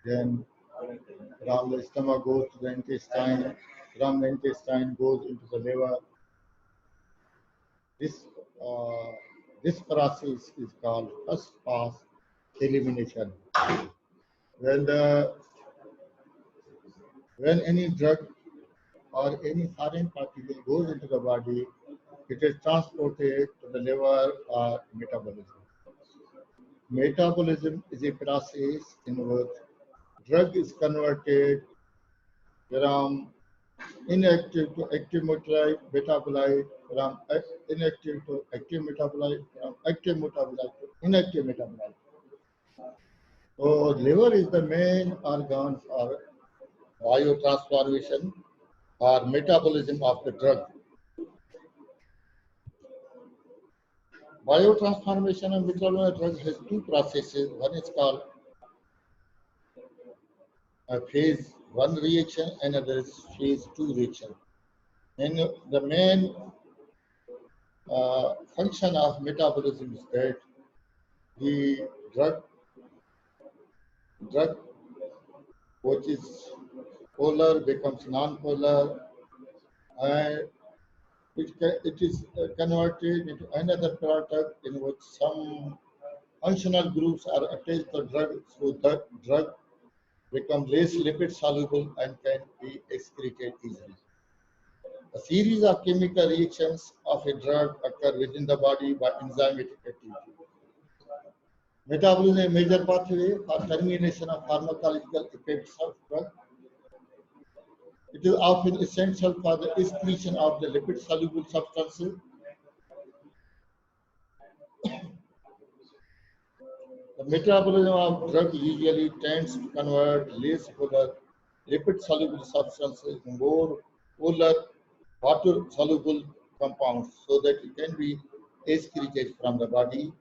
Then from the stomach goes to the intestine, from the intestine goes into the liver. This uh, this process is called first pass elimination. When the when any drug or any foreign particle goes into the body, it is transported to the liver or metabolism. Metabolism is a process in which drug is converted from inactive to active metabolite, from inactive to active metabolite, from active metabolite to inactive metabolite. So liver is the main organ for biotransformation or metabolism of the drug. Biotransformation of metabolism of drug has two processes. One is called a phase 1 reaction, and another is phase 2 reaction. And the main function of metabolism is that the drug which is polar becomes non-polar, and it is converted into another product in which some functional groups are attached to the drug, so the drug becomes less lipid soluble and can be excreted easily. A series of chemical reactions of a drug occur within the body by enzymatic activity. Metabolism is a major pathway for termination of pharmacological effects of drug. It is often essential for the excretion of the lipid-soluble substances. The metabolism of drug usually tends to convert less polar lipid-soluble substances into more polar water-soluble compounds so that it can be excreted from the body.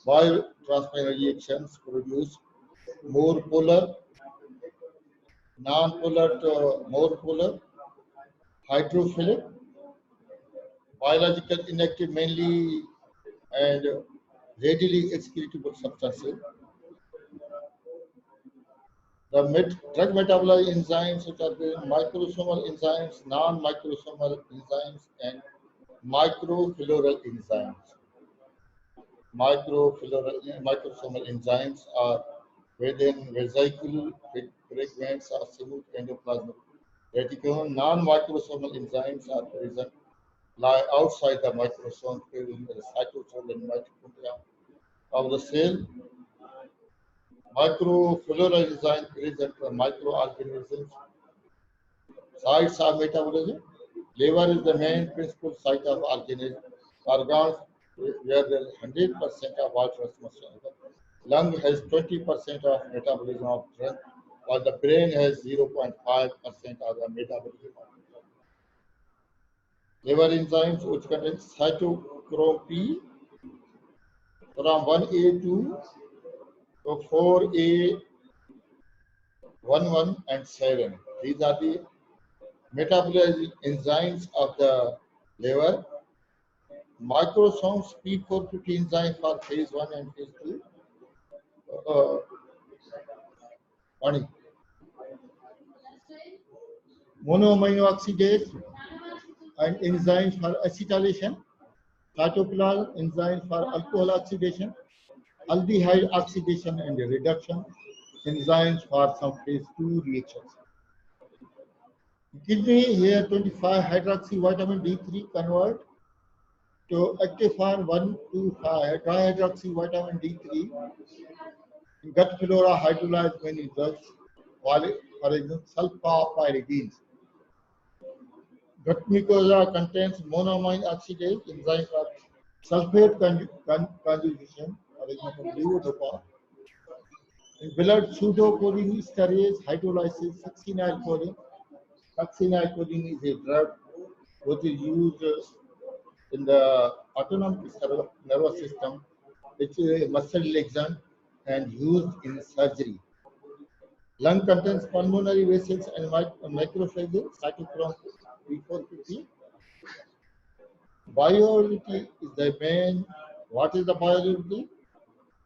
Biotransfer reactions produce more polar, non-polar to more polar, hydrophilic, biological inactive mainly, and readily excretable substances. The drug metabolite enzymes, which are the microsomal enzymes, non-microsomal enzymes, and microfilarial enzymes. Microsomal enzymes are within vesicle fragments or smooth endoplasmic reticulum. Non-microsomal enzymes are present lie outside the microsome, in the cytosol and mitochondria of the cell. Microfilarial enzymes present microorganisms. Sites of metabolism. Liver is the main principal site of organs where there is 100% of water transmission. Lung has 20% of metabolism of drug, while the brain has 0.5% of the metabolism of drug. Liver enzymes which contain cytochrome P from 1A to 4A, 11 and 7. These are the metabolizing enzymes of the liver. Microsomes P450 enzyme for phase 1 and phase 2. Morning. Monoamino oxidase and enzymes for acetylation. Cytoplasm enzymes for alcohol oxidation. Aldehyde oxidation and reduction. Enzymes for some phase 2 reactions. Kidney here 25 hydroxy vitamin D3 convert to active 125 dihydroxy vitamin D3. Gut flora hydrolyze many drugs, for example, sulfapyridines. Gut mucosa contains monoamine oxidase, enzyme for sulfate conjugation, for example, levodopa. In blood, pseudocholine esterase hydrolysis, succinylcholine. Succinylcholine is a drug which is used in the autonomic nervous system, which is a muscle relaxant and used in surgery. Lung contains pulmonary vessels and macrophages, cytochrome P450. Bioavailability is the main. What is the bioavailability?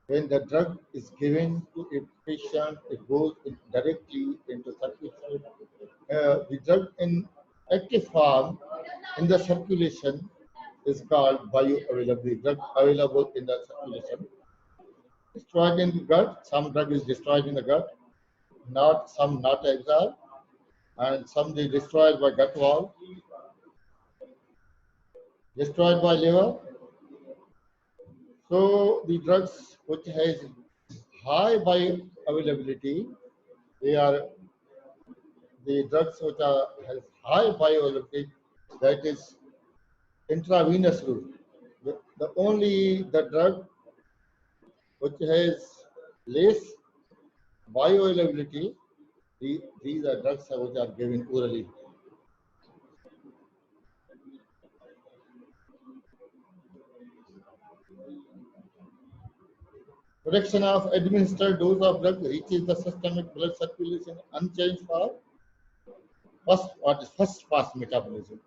when the drug is given to a patient, it goes directly into circulation. The drug in active form in the circulation is called bioavailable. The drug available in the circulation. Destroyed in the gut. Some drug is destroyed in the gut, not absorbed, and some is destroyed by gut wall, destroyed by liver. So the drugs which has high bioavailability, they are the drugs which has high bioavailability, that is intravenous route. The only the drug which has less bioavailability, these are drugs which are given orally. Production of administered dose of drug reaches the systemic blood circulation unchanged for first pass metabolism.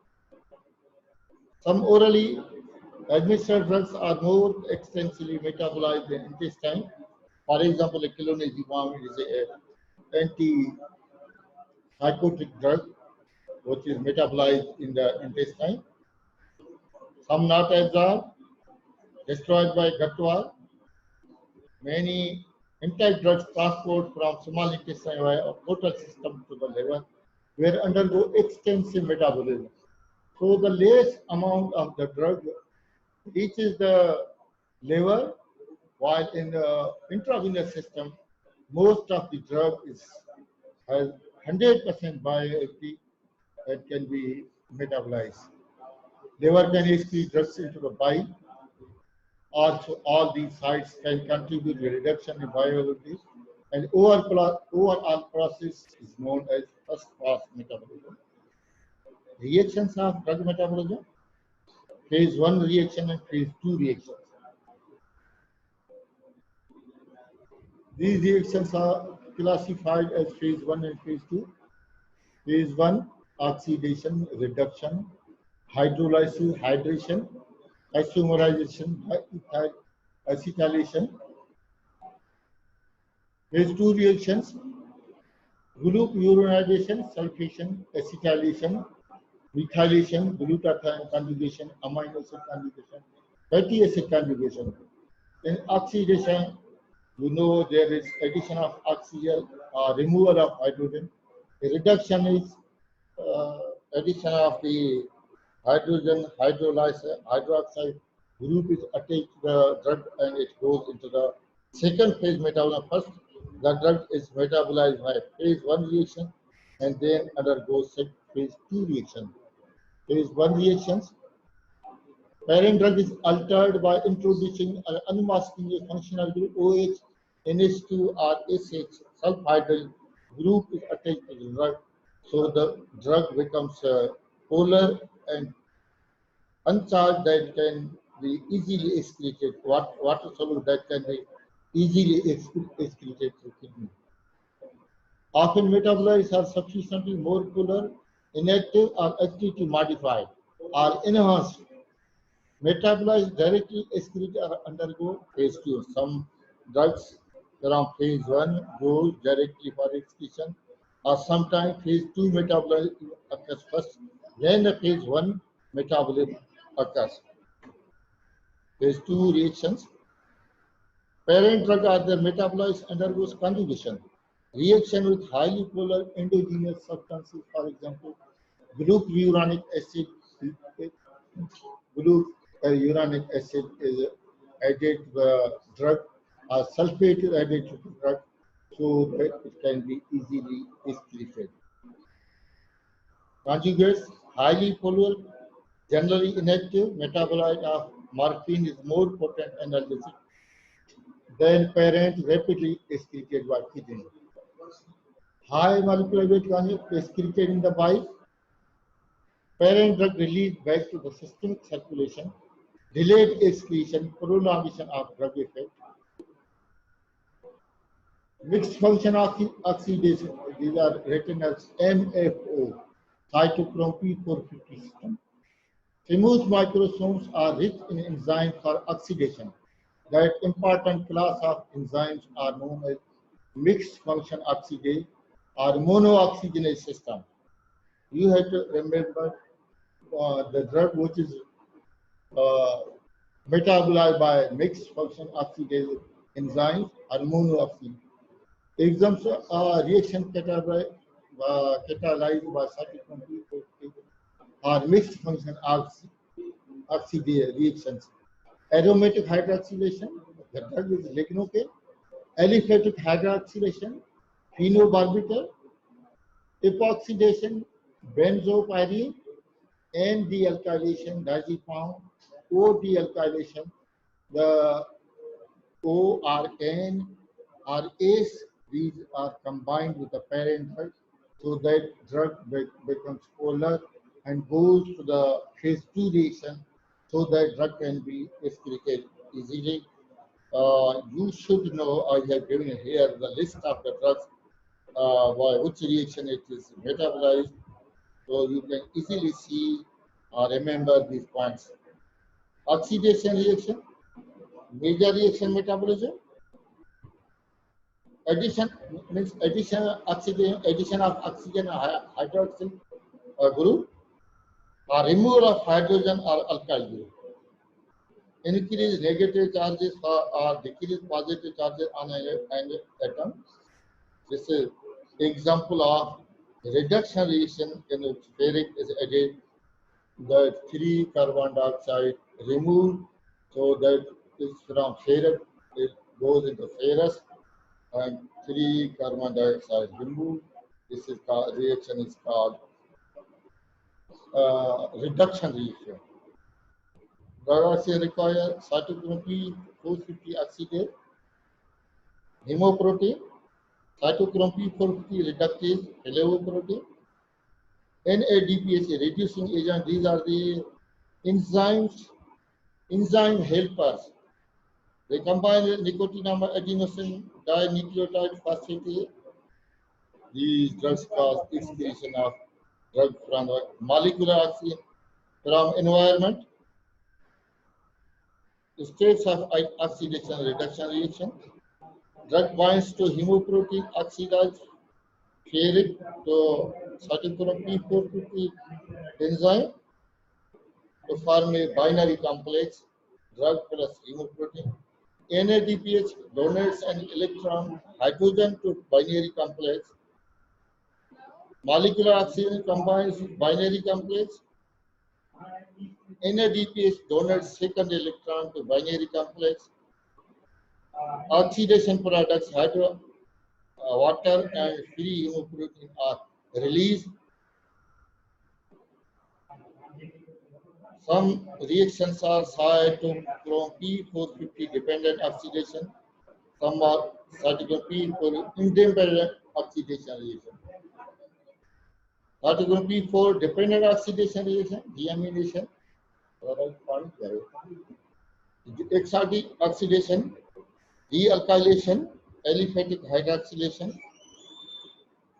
Some orally administered drugs are more extensively metabolized in intestine. For example, clonazepam is an antipsychotic drug which is metabolized in the intestine. Some not absorbed, destroyed by gut wall. Many intact drugs transport from small intestine via portal system to the liver, where undergo extensive metabolism. So the less amount of the drug reaches the liver, while in the intravenous system, most of the drug has 100% bioactivity that can be metabolized. Liver can excrete drugs into the bile. Also, all these sites can contribute to reduction in bioavailability, and overall process is known as first pass metabolism. Reactions of drug metabolism: phase 1 reaction and phase 2 reactions. These reactions are classified as phase 1 and phase 2. Phase 1, oxidation, reduction, hydrolysis, hydration, isomerization, acetylation. Phase 2 reactions: glucuronidation, sulfation, acetylation, methylation, glutathione conjugation, amino acid conjugation, fatty acid conjugation. In oxidation, you know there is addition of oxygen or removal of hydrogen. The reduction is addition of the hydrogen hydroxide group is attached to the drug and it goes into the second phase metabolism. First, the drug is metabolized by phase 1 reaction and then undergoes phase 2 reaction. Phase 1 reactions: parent drug is altered by introducing or unmasking a functional group OH, NH2 or SH sulfhydryl group is attached to the drug. So the drug becomes polar and uncharged, that can be easily excreted. Water soluble that can be easily excreted through kidney. Often metabolites are sufficiently more polar, inactive or activity modified or enhanced. Metabolites directly excrete or undergo phase 2. Some drugs from phase 1 go directly for excretion, or sometimes phase 2 metabolism occurs first, then the phase 1 metabolism occurs. Phase 2 reactions: parent drug or the metabolites undergoes conjugation. Reaction with highly polar endogenous substances, for example, glucuronic acid. Glucuronic acid is added to the drug, or sulfate is added to the drug, so that it can be easily excreted. Conjugates: highly polar, generally inactive metabolite of morphine is more potent analgesic than parent, rapidly excreted by kidney. High molecular weight conjugate excreted in the bile. Parent drug released back to the systemic circulation. Delayed excretion, prolongation of drug effect. Mixed function oxidation, these are written as MFO, cytochrome P450 system. Smooth microsomes are rich in enzymes for oxidation. That important class of enzymes are known as mixed function oxidase or monooxygenase system. You have to remember the drug which is uh, metabolized by mixed function oxidase enzymes or monooxygenase. Examples are reaction catalyzed by cytochrome or mixed function oxidase reactions. Aromatic hydroxylation, the drug is lignocane. Aliphatic hydroxylation, phenobarbital. Epoxidation, benzopyrene. N dealkylation, diazepam. O dealkylation, the O or N or ACE, these are combined with the parent drug so that drug becomes polar and goes to the phase 2 reaction so that drug can be excreted easily. You should know, I have given here the list of the drugs by which reaction it is metabolized, so you can easily see or remember these points. Oxidation reaction, major reaction metabolism, addition means addition of oxygen hydroxyl group or removal of hydrogen or alkyl group. Increase negative charges or decrease positive charges on an atom. This is example of reduction reaction in which ferric is added. The 3 carbon dioxide removed, so that is from ferrous it goes into ferrous, and 3 carbon dioxide removed. This is called reaction is called reduction reaction. Drugs require cytochrome P450 oxidase, hemoprotein, cytochrome P450 reductase, helicoprotein, NADPH reducing agent. These are the enzyme helpers. They combine nicotinamide adenosine dinucleotide phosphate. These drugs cause excretion of drug from the molecular oxygen from environment. States of oxidation reduction reaction. Drug binds to hemoprotein oxidase ferric to cytochrome P450 enzyme to form a binary complex, drug plus hemoprotein. NADPH donates an electron hydrogen to binary complex. Molecular oxygen combines binary complex. NADPH donates second electron to binary complex. Oxidation products, water and free hemoprotein are released. Some reactions are cytochrome P450 dependent oxidation. Some are cytochrome P4 independent oxidation reaction. Cytochrome P4 dependent oxidation reaction, deamination, exotic oxidation, dealkylation, aliphatic hydroxylation,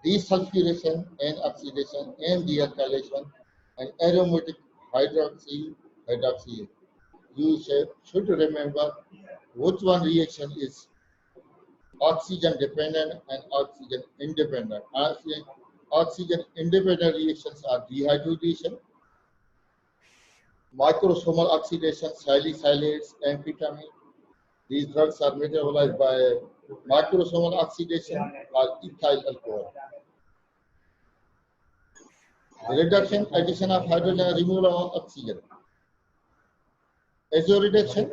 desulfuration and oxidation and dealkylation, and aromatic hydroxy. You should remember which one reaction is oxygen dependent and oxygen independent. Oxygen independent reactions are dehydrogenation, microsomal oxidation, salicylates, amphetamine. These drugs are metabolized by microsomal oxidation or ethyl alcohol. Reduction, addition of hydrogen, removal of oxygen. Azo reduction,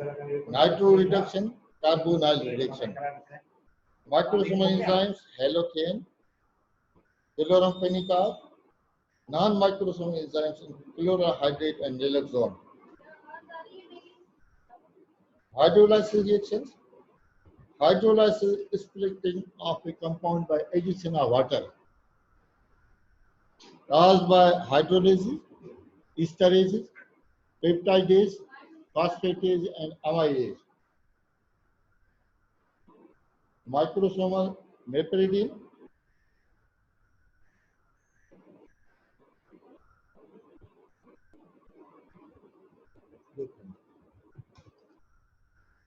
nitro reduction, carbonyl reduction. Microsomal enzymes, halothane, chloramphenicol, non-microsomal enzymes, chlorohydrate and naloxone. Hydrolysis reactions. Hydrolysis is splitting of a compound by addition of water caused by hydrolysis, esterases, peptidase, phosphatase, and amylase. Microsomal meperidine,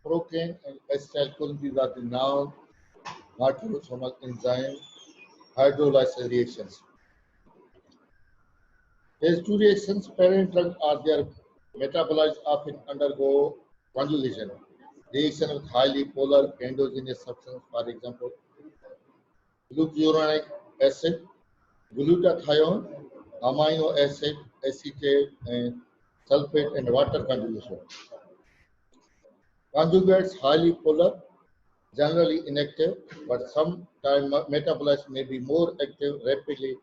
protein and acetylcholine. These are the non-microsomal enzyme hydrolysis reactions. Phase 2 reactions, parent drug or their metabolites often undergo conjugation. Reaction with highly polar endogenous substance, for example, glucuronic acid, glutathione, amino acid, acetate, and sulfate and water conjugation. Conjugates highly polar, generally inactive, but sometimes metabolites may be more active, rapidly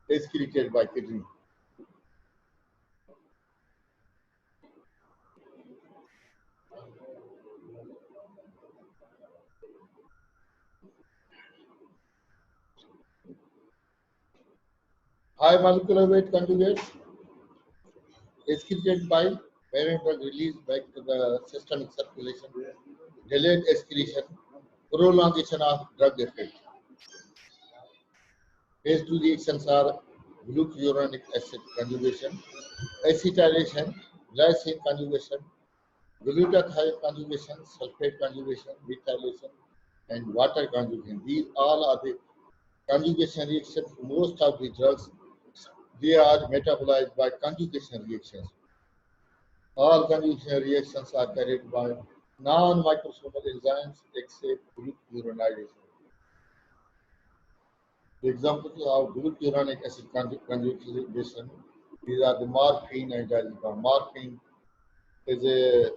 excreted by kidney. High molecular weight conjugates excreted by parent drug released back to the systemic circulation, delayed excretion, prolongation of drug effect. Phase 2 reactions are glucuronic acid conjugation, acetylation, glycine conjugation, glutathione conjugation, sulfate conjugation, metallation, and water conjugation. These all are the conjugation reactions. Most of the drugs, they are metabolized by conjugation reactions. All conjugation reactions are carried by non-microsomal enzymes except glucuronidation. The examples of glucuronic acid conjugation, these are the morphine and diazepam. Morphine is a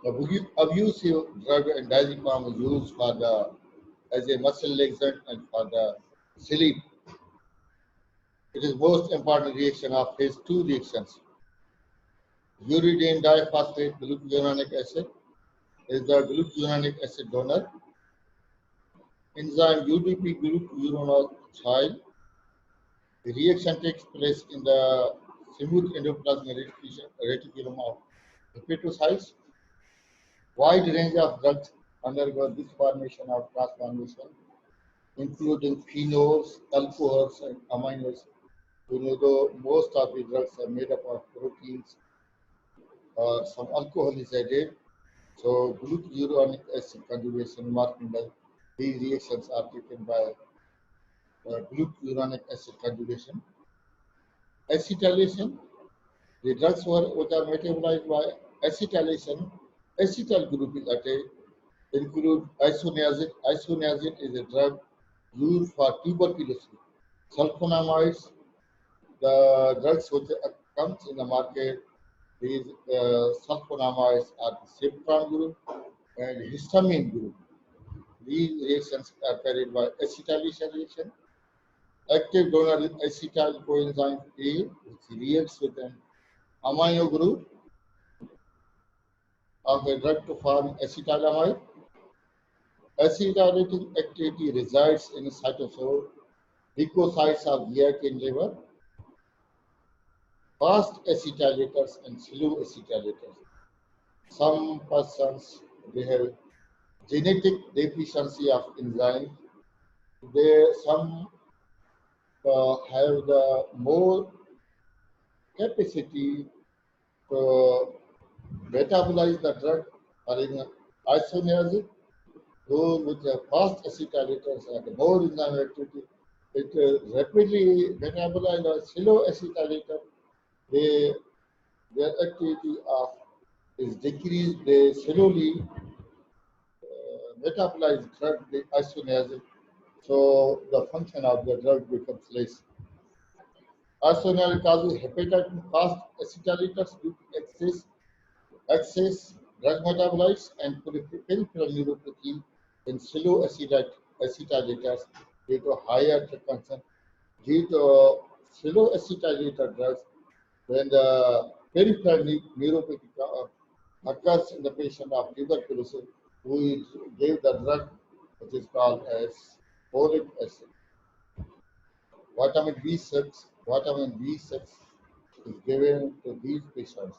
abusive drug and diazepam is used for the as a muscle relaxant and for the sleep. It is most important reaction of phase 2 reactions. Uridine diphosphate glucuronic acid is the glucuronic acid donor. Enzyme UDP glucuronidase. The reaction takes place in the smooth endoplasmic reticulum of hepatocytes. Wide range of drugs undergo this formation of transformation, including phenols, alcohols, and aminos. Though most of the drugs are made up of proteins, some alcohol is added. So glucuronic acid conjugation marking by these reactions are taken by glucuronic acid conjugation. Acetylation, the drugs which are metabolized by acetylation, acetyl group is added, include isoniazid. Isoniazid is a drug used for tuberculosis. Sulfonamides, the drugs which comes in the market, these sulfonamides are the citron group and histamine group. These reactions are carried by acetylation reaction. Active donor is acetyl coenzyme A, which reacts with an amino group of a drug to form acetylamide. Acetylating activity resides in cytosol, leukocytes of GIT in liver, fast acetylators and slow acetylators. Some persons they have genetic deficiency of enzyme. Some have the more capacity to metabolize the drug or in isoniazid. Those with the fast acetylators and more enzyme activity, it rapidly metabolize the slow acetylator. They, their activity of is decreased. They slowly metabolize drug, the isoniazid, so the function of the drug becomes less. Isoniazid causes hepatitis fast acetylators due to excess drug metabolites and peripheral neuropathy in slow acetylators due to higher drug consumption. Due to slow acetylator drugs, when the peripheral neuropathy occurs in the patient of tuberculosis, we gave the drug which is called as folic acid. Vitamin B6 is given to these patients,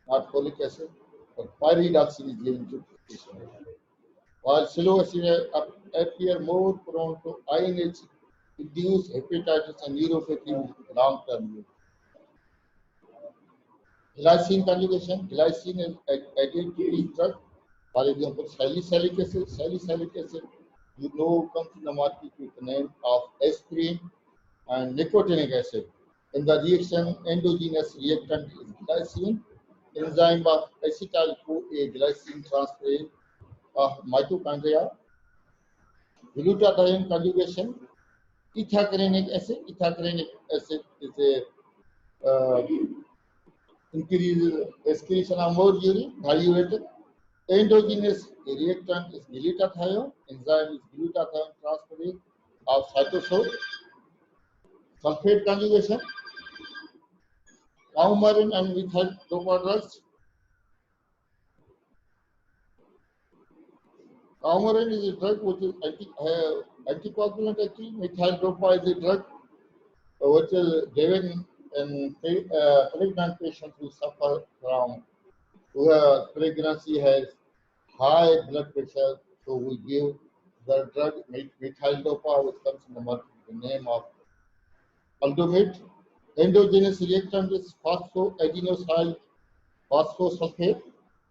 not folic acid, but pyridoxine is given to patients. While slow acid appear more prone to INH induced hepatitis and neuropathy in long term use. Glycine conjugation. Glycine is added to each drug. For example, salicylic acid. Salicylic acid, you know, comes in the market with the name of aspirin and nicotinic acid. In the reaction, endogenous reactant is glycine. Enzyme of acetyl-CoA glycine transferase of mitochondria. Glutathione conjugation. Ethacranic acid. Ethacranic acid is a increase excretion of more urine, diuretic. Endogenous reactant is glutathione. Enzyme is glutathione transferase of cytosol. Sulfate conjugation. Coumarin and methyl dopa drugs. Coumarin is a drug which is anticoagulant actually. Methyl dopa is a drug which is given in pregnant patients who suffer from where pregnancy has high blood pressure. So we give the drug methyl dopa, which comes in the market with the name of Aldomate. Endogenous reactant is phosphoadenosyl phosphosulfate.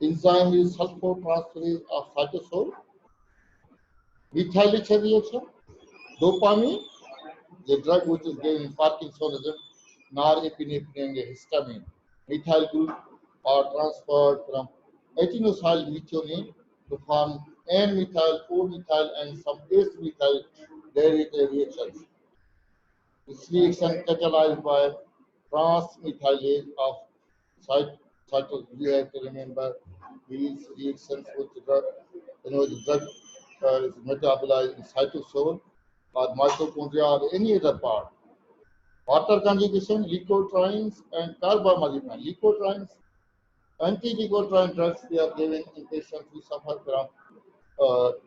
Enzyme is sulfotransferase of cytosol. Methyl reaction. Dopamine, the drug which is given in Parkinsonism, norepinephrine, histamine. Methyl group are transferred from etinosyl methionine to form N-methyl, O-methyl, and some S-methyl derivative reactions. This reaction catalyzed by transmethylase of cytosol. You have to remember these reactions with the drug, the drug is metabolized in cytosol or mitochondria or any other part. Water conjugation, leukotrienes and carbamazepine. Leukotrienes, anti-leukotriene drugs they are given in patients who suffer from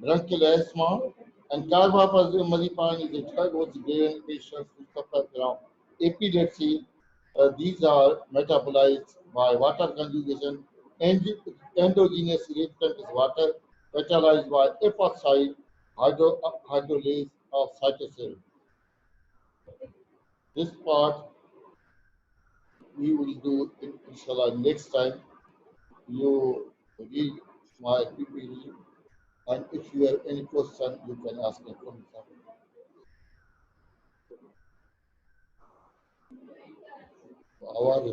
bronchial asthma, and carbamazepine is a drug which is given in patients who suffer from epilepsy. These are metabolized by water conjugation. Endogenous reactant is water, catalyzed by epoxide hydrolase of cytosol. This part we will do inshallah next time. You read my PPE, and if you have any question, you can ask me from आवाज